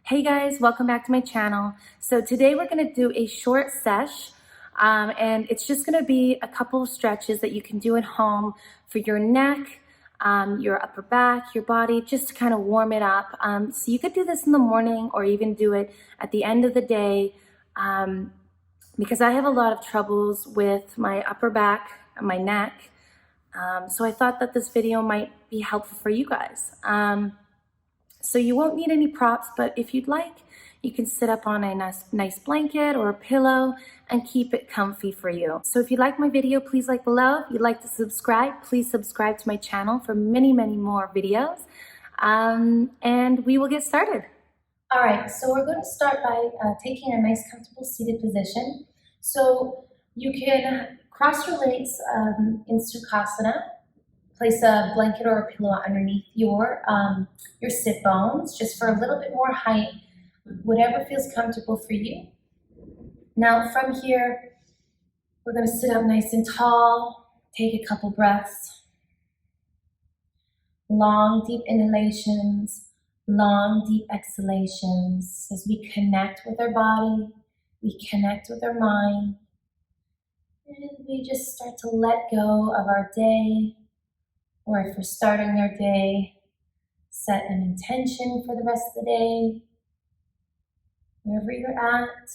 Hey guys, welcome back to my channel. So today we're gonna do a short sesh and it's just gonna be a couple of stretches that you can do at home for your neck, your upper back, your body, just to kind of warm it up. So you could do this in the morning or even do it at the end of the day because I have a lot of troubles with my upper back and my neck. So I thought that this video might be helpful for you guys. So you won't need any props, but if you'd like, you can sit up on a nice blanket or a pillow and keep it comfy for you. So if you like my video, please like below. If you'd like to subscribe, please subscribe to my channel for many more videos. And we will get started. All right, so we're going to start by taking a nice comfortable seated position. So you can cross your legs in Sukhasana. Place a blanket or a pillow underneath your sit bones, just for a little bit more height, whatever feels comfortable for you. Now from here, we're going to sit up nice and tall, take a couple breaths. Long, deep inhalations, long, deep exhalations as we connect with our body, we connect with our mind, and we just start to let go of our day. Or if we're starting our day, set an intention for the rest of the day. Wherever you're at,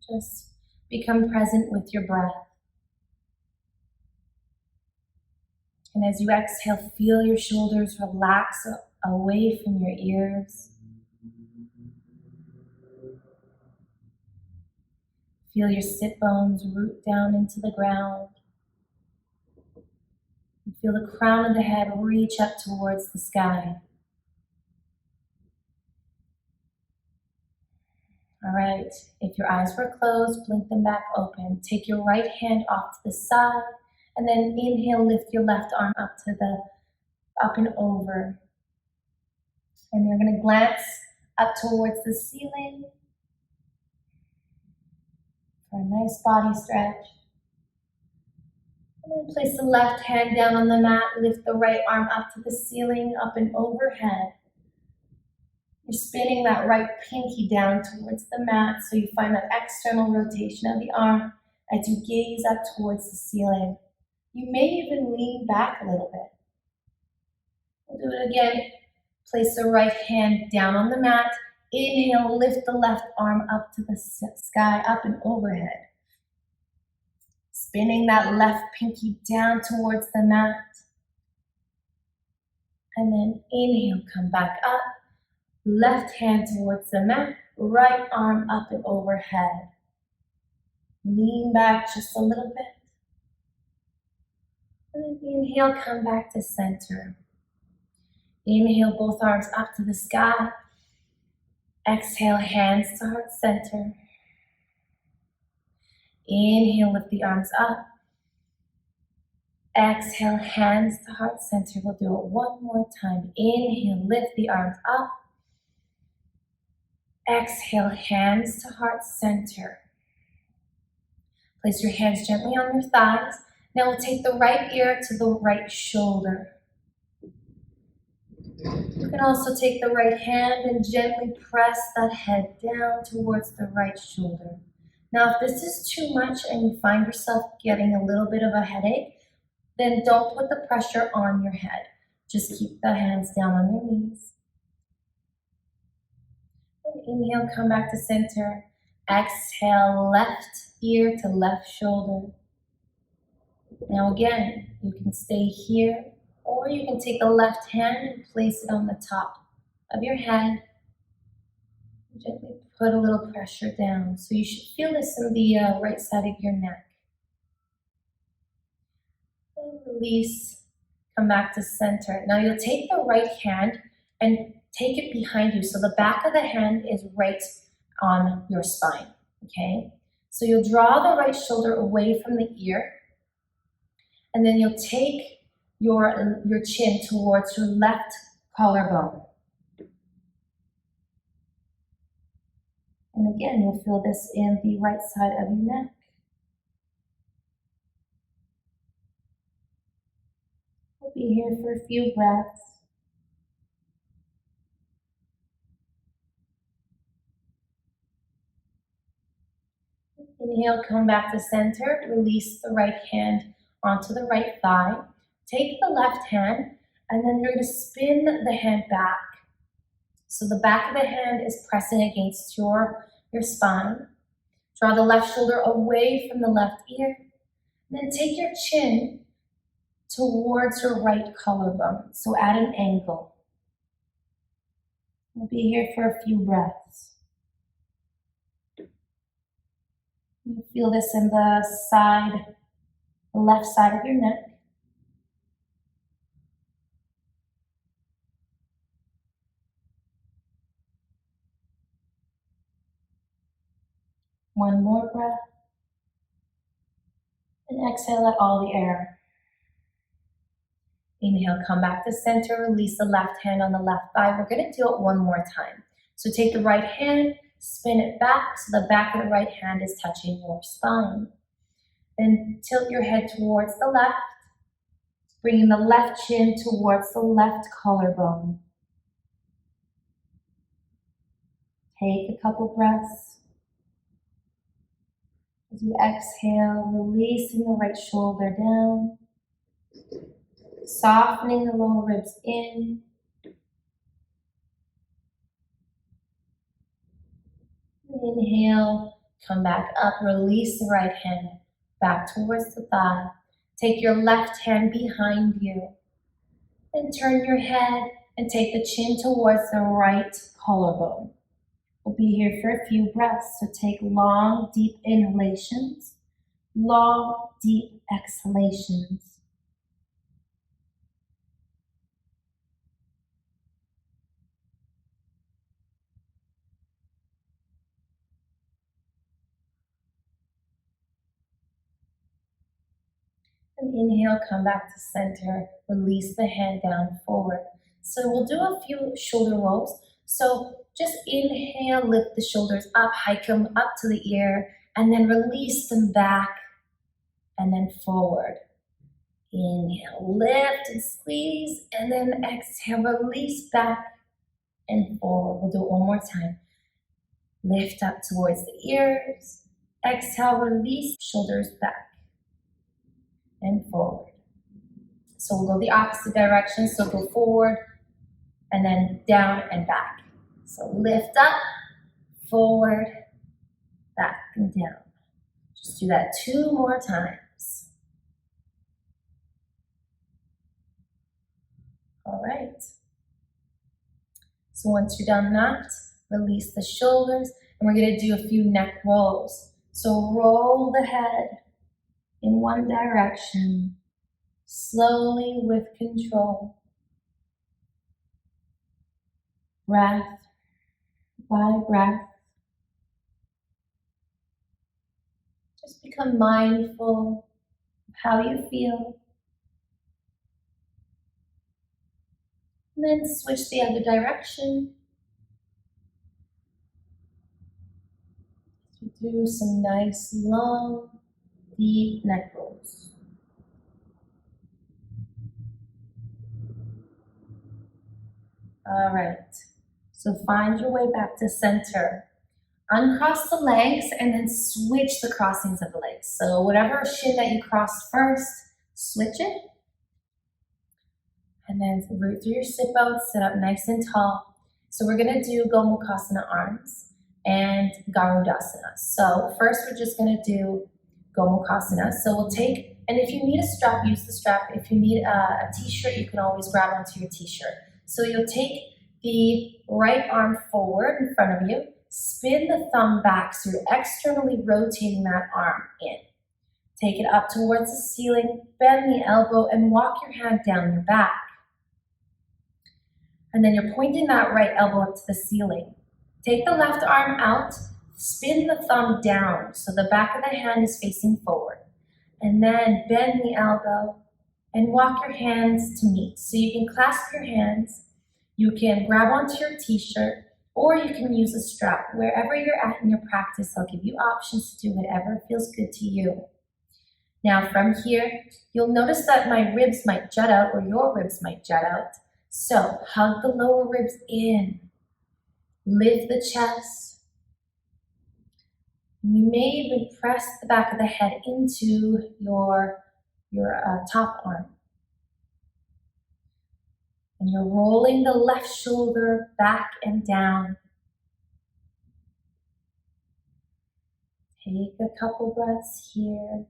just become present with your breath. And as you exhale, feel your shoulders relax away from your ears. Feel your sit bones root down into the ground. Feel the crown of the head reach up towards the sky. All right, if your eyes were closed, blink them back open. Take your right hand off to the side, and then inhale, lift your left arm up and over. And you're gonna glance up towards the ceiling for a nice body stretch. And then place the left hand down on the mat, lift the right arm up to the ceiling, up and overhead. You're spinning that right pinky down towards the mat so you find that external rotation of the arm as you gaze up towards the ceiling. You may even lean back a little bit. We'll do it again. Place the right hand down on the mat. Inhale, lift the left arm up to the sky, up and overhead. Spinning that left pinky down towards the mat. And then inhale, come back up. Left hand towards the mat. Right arm up and overhead. Lean back just a little bit. And then inhale, come back to center. Inhale, both arms up to the sky. Exhale, hands to heart center. Inhale, lift the arms up. Exhale, hands to heart center. We'll do it one more time. Inhale, lift the arms up. Exhale, hands to heart center. Place your hands gently on your thighs. Now we'll take the right ear to the right shoulder. You can also take the right hand and gently press that head down towards the right shoulder. Now, if this is too much and you find yourself getting a little bit of a headache, then don't put the pressure on your head. Just keep the hands down on your knees. And inhale, come back to center. Exhale, left ear to left shoulder. Now again, you can stay here, or you can take the left hand and place it on the top of your head. Gently put a little pressure down. So you should feel this in the right side of your neck. And release, come back to center. Now you'll take the right hand and take it behind you. So the back of the hand is right on your spine, okay? So you'll draw the right shoulder away from the ear, and then you'll take your chin towards your left collarbone. And again, you'll feel this in the right side of your neck. We'll be here for a few breaths. Inhale, come back to center. Release the right hand onto the right thigh. Take the left hand, and then you're going to spin the hand back. So the back of the hand is pressing against your spine. Draw the left shoulder away from the left ear. And then take your chin towards your right collarbone. So at an angle. We'll be here for a few breaths. You feel this in the left side of your neck. One more breath. And exhale, let all the air. Inhale, come back to center. Release the left hand on the left thigh. We're going to do it one more time. So take the right hand, spin it back so the back of the right hand is touching your spine. Then tilt your head towards the left, bringing the left chin towards the left collarbone. Take a couple breaths. As you exhale, releasing the right shoulder down, softening the lower ribs in. Inhale, come back up, release the right hand back towards the thigh. Take your left hand behind you and turn your head and take the chin towards the right collarbone. We'll be here for a few breaths, so take long, deep inhalations, long, deep exhalations. And inhale, come back to center, release the hand down forward. So we'll do a few shoulder rolls. So just inhale, lift the shoulders up, hike them up to the ear, and then release them back and then forward. Inhale, lift and squeeze, and then exhale, release back and forward. We'll do it one more time. Lift up towards the ears. Exhale, release, shoulders back and forward. So we'll go the opposite direction. So go forward and then down and back. So lift up, forward, back and down. Just do that 2 more times. All right. So once you're done that, release the shoulders, and we're going to do a few neck rolls. So roll the head in one direction, slowly with control. Breath by breath. Just become mindful of how you feel. And then switch the other direction. Do some nice, long, deep neck rolls. All right. So find your way back to center. Uncross the legs and then switch the crossings of the legs. So whatever shin that you crossed first, switch it. And then root through your sit bones, sit up nice and tall. So we're gonna do Gomukhasana arms and Garudasana. So first we're just gonna do Gomukhasana. So we'll take, and if you need a strap, use the strap. If you need a t-shirt, you can always grab onto your t-shirt. So you'll take the right arm forward in front of you, spin the thumb back, so you're externally rotating that arm in. Take it up towards the ceiling, bend the elbow, and walk your hand down your back. And then you're pointing that right elbow up to the ceiling. Take the left arm out, spin the thumb down, so the back of the hand is facing forward. And then bend the elbow and walk your hands to meet. So you can clasp your hands. You can grab onto your t-shirt, or you can use a strap. Wherever you're at in your practice, I'll give you options to do whatever feels good to you. Now from here, you'll notice that my ribs might jut out, or your ribs might jut out. So hug the lower ribs in, lift the chest, You may even press the back of the head into your top arm. And you're rolling the left shoulder back and down. Take a couple breaths here.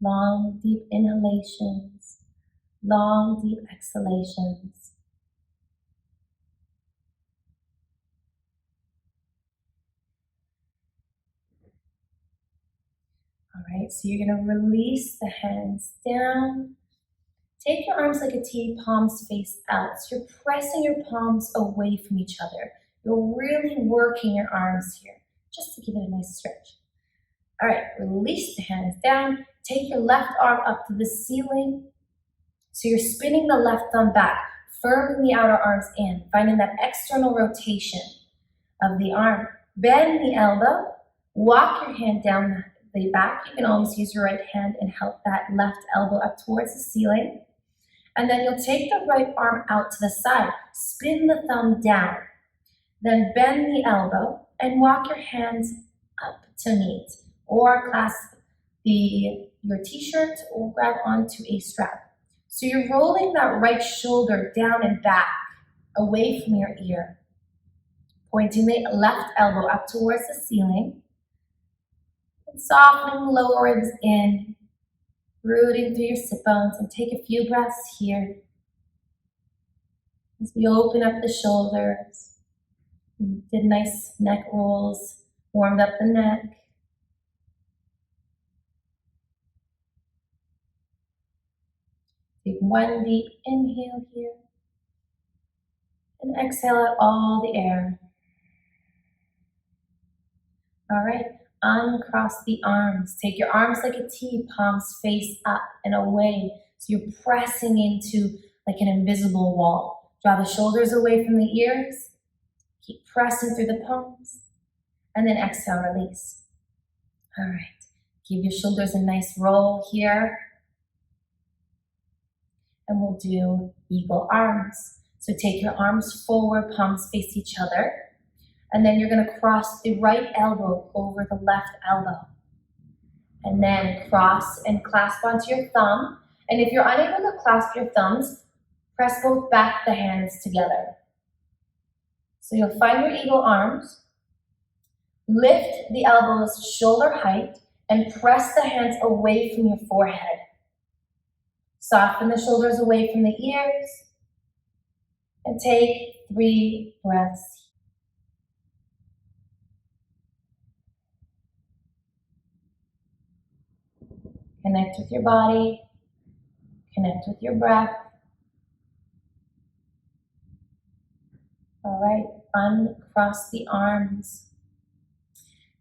Long, deep inhalations, long, deep exhalations. All right, so you're gonna release the hands down. Take your arms like a T, palms face out. So you're pressing your palms away from each other. You're really working your arms here, just to give it a nice stretch. All right, release the hands down. Take your left arm up to the ceiling. So you're spinning the left thumb back, firming the outer arms in, finding that external rotation of the arm. Bend the elbow, walk your hand down the back. You can always use your right hand and help that left elbow up towards the ceiling. And then you'll take the right arm out to the side, spin the thumb down, then bend the elbow and walk your hands up to meet, or clasp your t-shirt or grab onto a strap. So you're rolling that right shoulder down and back, away from your ear, pointing the left elbow up towards the ceiling, and softening the lower ribs in, rooting through your sit bones, and take a few breaths here as we open up the shoulders. We did nice neck rolls, warmed up the neck. Take one deep inhale here, and exhale out all the air. All right, uncross the arms. Take your arms like a T, palms face up and away. So you're pressing into like an invisible wall. Draw the shoulders away from the ears. Keep pressing through the palms. And then exhale, release. All right, give your shoulders a nice roll here. And we'll do eagle arms. So take your arms forward, palms face each other. And then you're gonna cross the right elbow over the left elbow. And then cross and clasp onto your thumb. And if you're unable to clasp your thumbs, press both back the hands together. So you'll find your eagle arms, lift the elbows shoulder height, and press the hands away from your forehead. Soften the shoulders away from the ears, and take 3 breaths. Connect with your body, connect with your breath. All right, uncross the arms.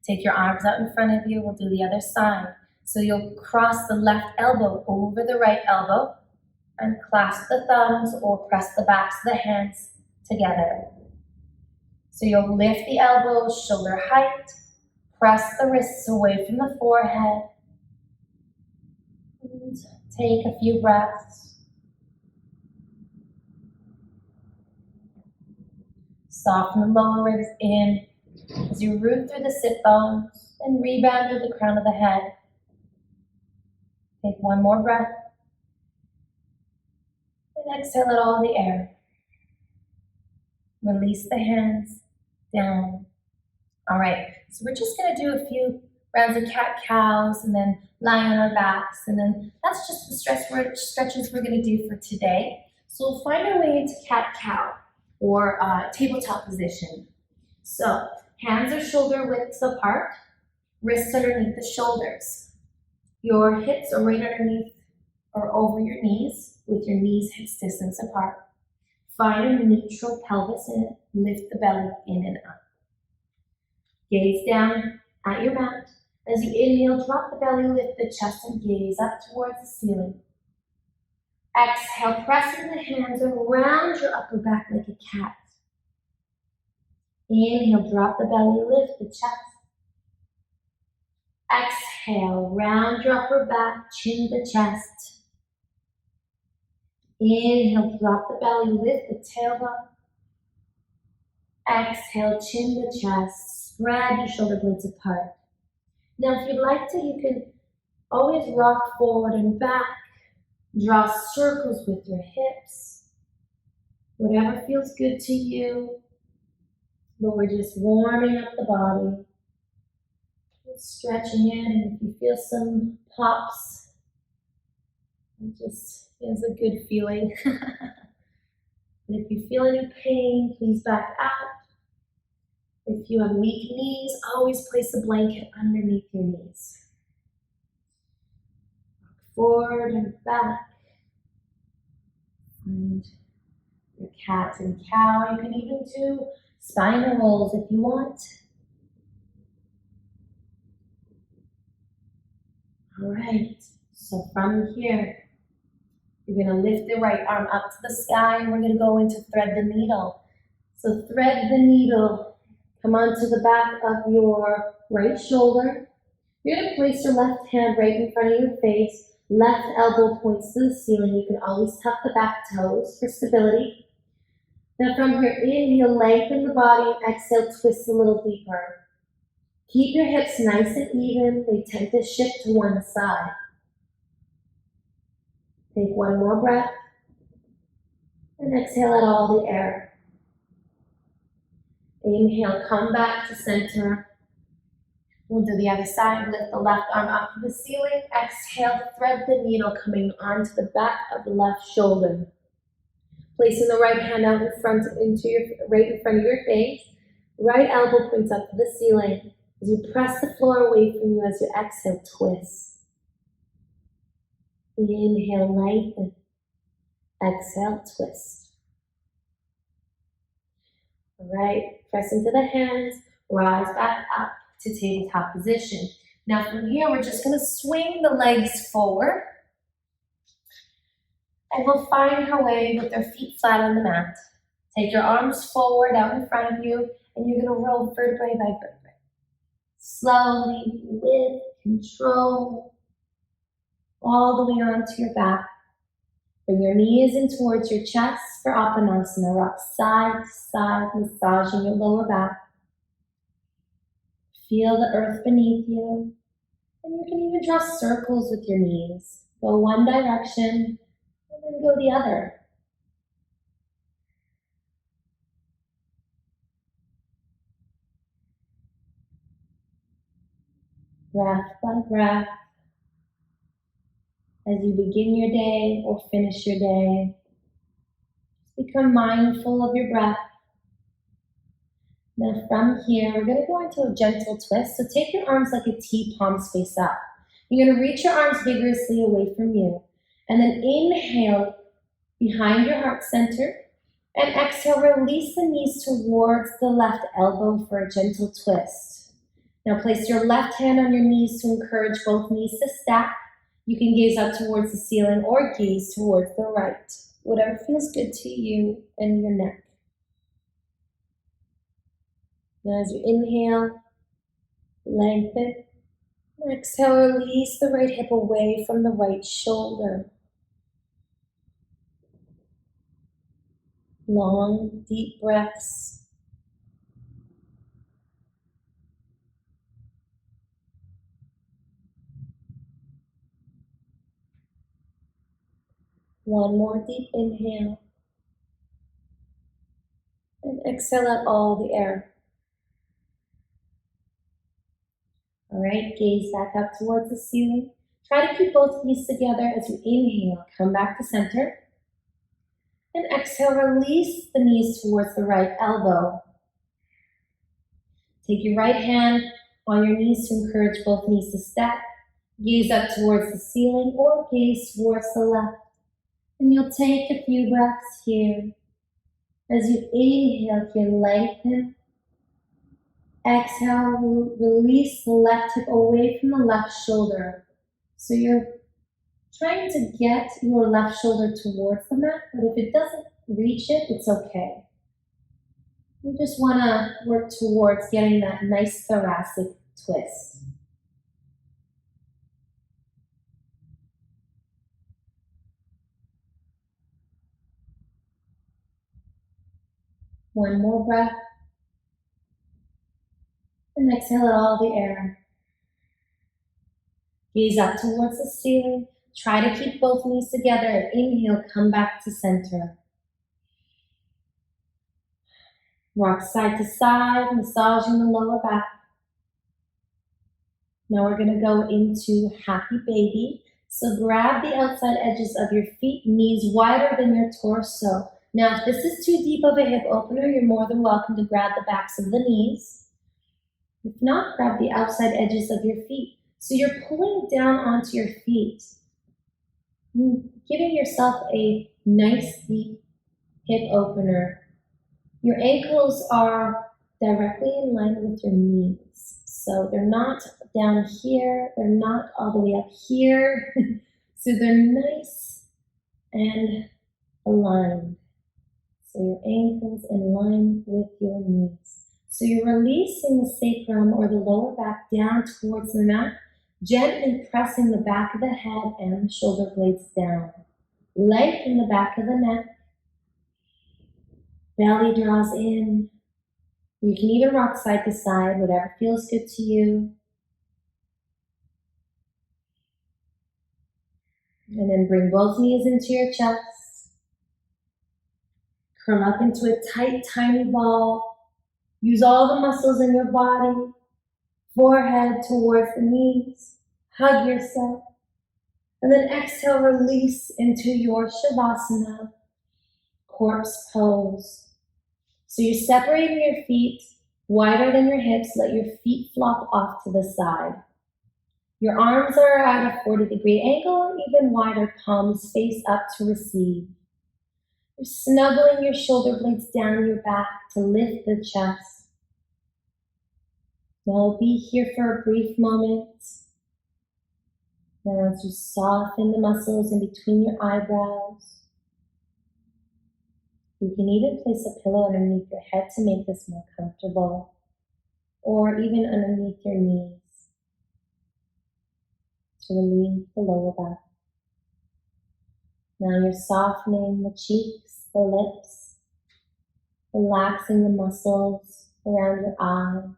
Take your arms out in front of you. We'll do the other side. So you'll cross the left elbow over the right elbow and clasp the thumbs or press the backs of the hands together. So you'll lift the elbows shoulder height, press the wrists away from the forehead, and take a few breaths. Soften the lower ribs in as you root through the sit bones and rebound to the crown of the head. Take one more breath. And exhale out all the air. Release the hands down. All right, so we're just gonna do a few rounds of cat-cows and then lie on our backs. And then that's just the stretches we're gonna do for today. So we'll find our way into cat-cow or tabletop position. So hands are shoulder widths apart, wrists underneath the shoulders. Your hips are right underneath or over your knees with your knees hips distance apart. Find a neutral pelvis and lift the belly in and up. Gaze down at your mat. As you inhale, drop the belly, lift the chest and gaze up towards the ceiling. Exhale, pressing the hands around your upper back like a cat. Inhale, drop the belly, lift the chest. Exhale, round your upper back, chin the chest. Inhale, drop the belly, lift the tailbone. Exhale, chin to chest, spread your shoulder blades apart. Now, if you'd like to, you can always rock forward and back, draw circles with your hips, whatever feels good to you, but we're just warming up the body, stretching it, and if you feel some pops, it just is a good feeling. And if you feel any pain, please back out. If you have weak knees, always place a blanket underneath your knees. Rock forward and back. And your cat and cow. You can even do spinal rolls if you want. All right, so from here, you're gonna lift the right arm up to the sky and we're gonna go into thread the needle. So thread the needle, come onto the back of your right shoulder. You're gonna place your left hand right in front of your face, left elbow points to the ceiling. You can always tuck the back toes for stability. Now from here, inhale, lengthen the body, and exhale, twist a little deeper. Keep your hips nice and even. They tend to shift to one side. Take one more breath and exhale out all the air. Inhale, come back to center. We'll do the other side. Lift the left arm up to the ceiling. Exhale, thread the needle coming onto the back of the left shoulder. Placing the right hand out in front right in front of your face. Right elbow points up to the ceiling. As you press the floor away from you as you exhale, twist. Inhale, lengthen. Exhale, twist. All right, press into the hands, rise back up to tabletop position. Now from here, we're just gonna swing the legs forward. And we'll find our way with our feet flat on the mat. Take your arms forward out in front of you, and you're gonna roll vertebrae by vertebrae. Slowly, with control, all the way onto your back. Bring your knees in towards your chest for Apanasana. Rock side to side, massaging your lower back. Feel the earth beneath you. And you can even draw circles with your knees. Go one direction, and then go the other. Breath by breath. As you begin your day or finish your day, become mindful of your breath. Now from here, we're going to go into a gentle twist. So take your arms like a T, palms face up. You're going to reach your arms vigorously away from you. And then inhale behind your heart center. And exhale, release the knees towards the left elbow for a gentle twist. Now place your left hand on your knees to encourage both knees to stack. You can gaze up towards the ceiling or gaze towards the right. Whatever feels good to you and your neck. Now as you inhale, lengthen. Exhale, release the right hip away from the right shoulder. Long, deep breaths. One more deep inhale. And exhale out all the air. All right, gaze back up towards the ceiling. Try to keep both knees together as you inhale. Come back to center. And exhale, release the knees towards the right elbow. Take your right hand on your knees to encourage both knees to stack. Gaze up towards the ceiling or gaze towards the left. And you'll take a few breaths here. As you inhale here, lengthen. Exhale, release the left hip away from the left shoulder. So you're trying to get your left shoulder towards the mat, but if it doesn't reach it, it's okay. You just want to work towards getting that nice thoracic twist. One more breath. And exhale out all the air. Gaze up towards the ceiling. Try to keep both knees together. Inhale, come back to center. Rock side to side, massaging the lower back. Now we're going to go into happy baby. So grab the outside edges of your feet, knees wider than your torso. Now, if this is too deep of a hip opener, you're more than welcome to grab the backs of the knees. If not, grab the outside edges of your feet. So you're pulling down onto your feet, giving yourself a nice deep hip opener. Your ankles are directly in line with your knees. So they're not down here, they're not all the way up here. So they're nice and aligned. So your ankles in line with your knees. So you're releasing the sacrum or the lower back down towards the mat, gently pressing the back of the head and the shoulder blades down. Lengthen the back of the neck. Belly draws in. You can even rock side to side, whatever feels good to you. And then bring both knees into your chest. Curl up into a tight, tiny ball. Use all the muscles in your body. Forehead towards the knees. Hug yourself. And then exhale, release into your Shavasana, corpse pose. So you're separating your feet wider than your hips. Let your feet flop off to the side. Your arms are at a 40-degree angle, even wider, palms face up to receive. You're snuggling your shoulder blades down your back to lift the chest. Now be here for a brief moment. Now as you soften the muscles in between your eyebrows, you can even place a pillow underneath your head to make this more comfortable, or even underneath your knees to relieve the lower back. Now you're softening the cheeks, the lips, relaxing the muscles around your eyes,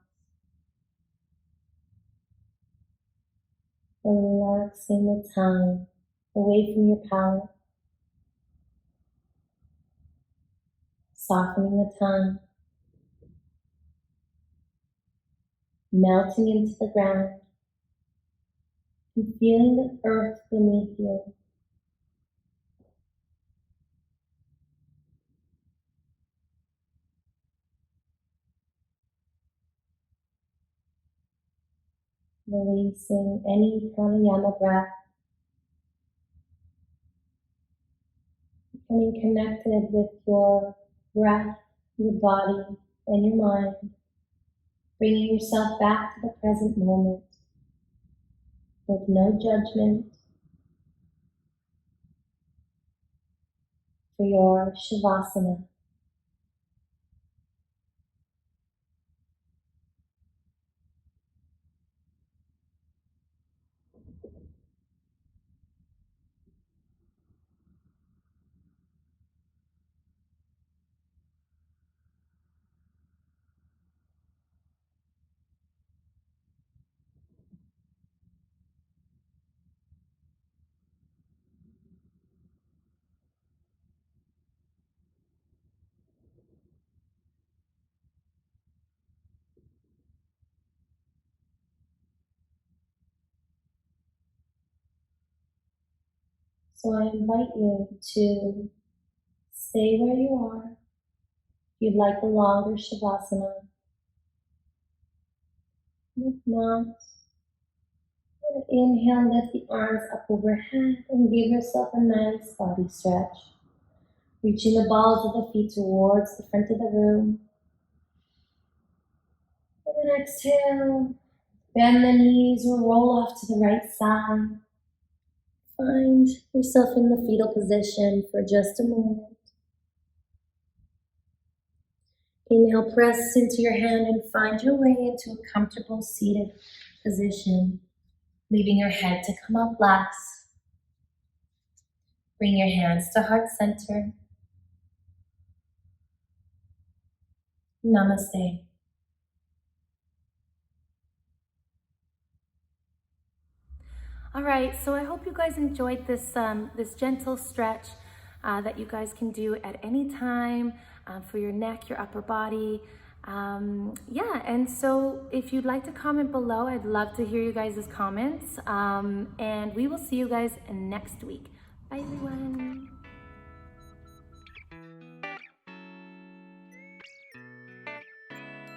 relaxing the tongue away from your palate. Softening the tongue, melting into the ground, and feeling the earth beneath you. Releasing any pranayama breath, becoming connected with your breath, your body, and your mind, bringing yourself back to the present moment with no judgment for your Shavasana. So I invite you to stay where you are. If you'd like a longer Shavasana. If not, inhale, lift the arms up overhead and give yourself a nice body stretch. Reaching the balls of the feet towards the front of the room. And then exhale, bend the knees or roll off to the right side. Find yourself in the fetal position for just a moment. Inhale, press into your hand and find your way into a comfortable seated position, leaving your head to come up last. Bring your hands to heart center. Namaste. All right, so I hope you guys enjoyed this gentle stretch that you guys can do at any time for your neck, your upper body. Yeah, and so if you'd like to comment below, I'd love to hear you guys' comments. And we will see you guys next week. Bye, everyone.